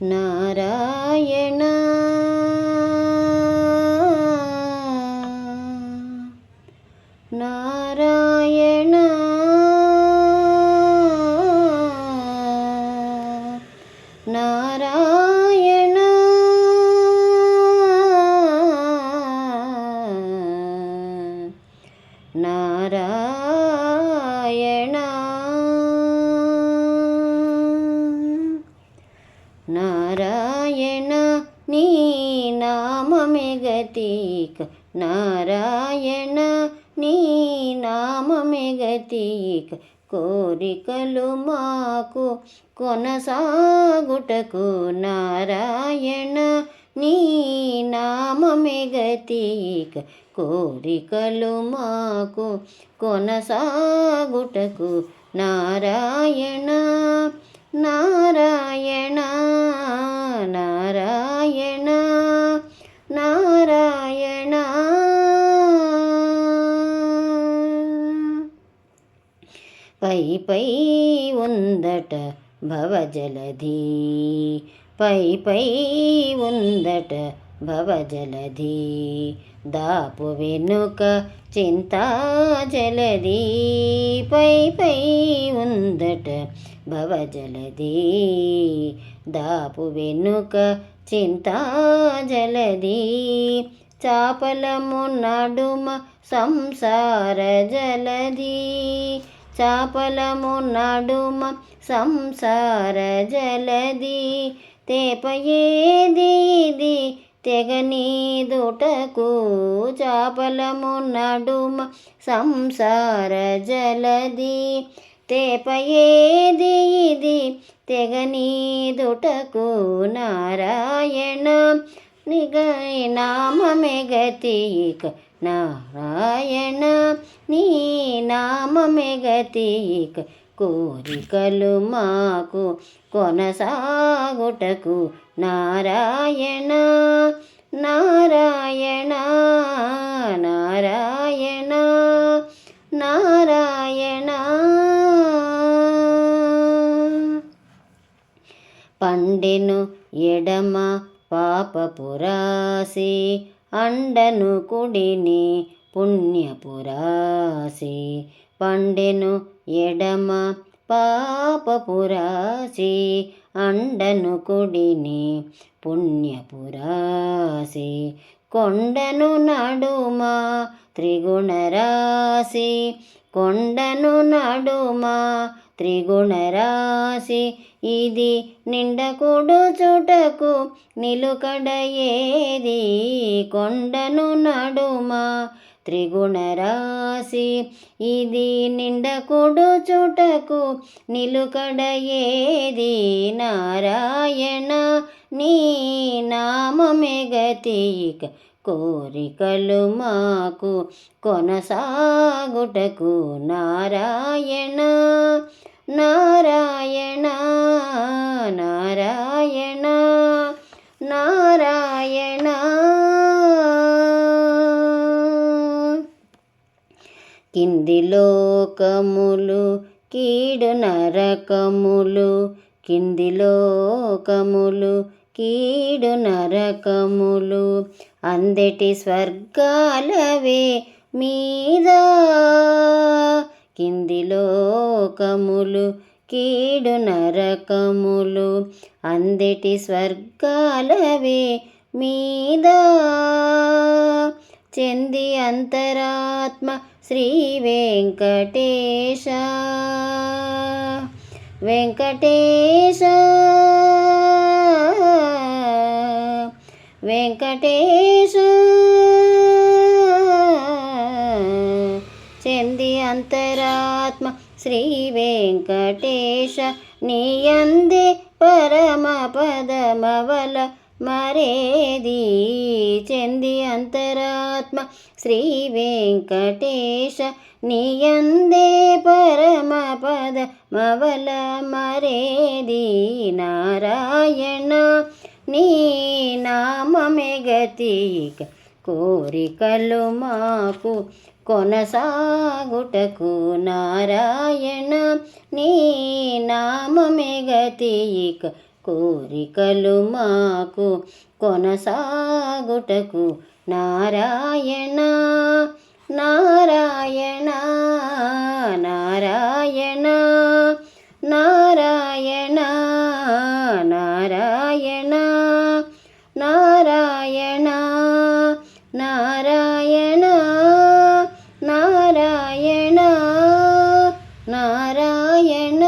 నారాయణ నారాయణ నారాయణ నారాయణ నారాయణ నీ నామమే గతిక నారాయణ నీ నామమే గతిక కోరికలు మాకు కొనసాగుటకు నారాయణ నీ నామమే గతిక కోరికలు మాకు కొనసాగుటకు నారాయణ నారాయణ నారాయణ నారాయణ పై పై ఉందట భవజలధి పై పై ఉందట భవజలధి దాపు వెనుక చింతా జలధి పై పై ఉందట భవజలధి దాపు వెనుక చింతా జలధి చాపలము నడుమ సంసార జలధి చాపలము నడుమ సంసార జలధి తేపయేది ఇది తెగనీదుటకు చాపలము నడుమ సంసార జలధి తేపయేది ఇది తెగనీదుటకు నారాయణ నిగై నామమే గతిక నారాయణ నీ నామమే గతిక కోరికలు మాకు కొనసాగుటకు నారాయణ నారాయణ నారాయణ నారాయణ పండెను ఎడమ పాపపురాసి అండను కుడిని పుణ్యపురాసి పండెను ఎడమ పాపపురాసి అండను కుడిని పుణ్యపురాసి కొండను నడుమ త్రిగుణరాశి కొండను నడుమ త్రిగుణరాశి ఇది నిండకుడు చుటకు నిలుకడ ఏది కొండను నడుమ త్రిగుణరాశి ఇది నిండకుడు చుటకు నిలుకడ ఏది నారాయణ నీ నామమే గతిక కోరికలు మాకు కొనసాగుటకు నారాయణ నారాయణ నారాయణ నారాయణ కింది లోకములు కీడు నరకములు కింది లోకములు కీడు నరకములు అందెటి స్వర్గాలవే మీద కింది లోకములు కీడు నరకములు అందెటి స్వర్గాలవే మీద చెంది అంతరాత్మ శ్రీ వెంకటేశ వెంకటేశ వెంకటేశ చెంది అంతరాత్మ శ్రీ వెంకటేశ నీయందే పరమ పదమవల మరేది చెంది అంతరాత్మ శ్రీ వెంకటేశ నీయందే పరమ పదమవల మరేది నారాయణ నీ నామమే గతిక కోరికలు మాకు కొనసాగుటకు నారాయణ నీ నామమే గతిక కోరికలు మాకు కొనసాగుటకు నారాయణ నారాయణ నారాయణ నారాయణ నారాయణ నారాయణ నారాయణ నారాయణ నారాయణ నారాయణ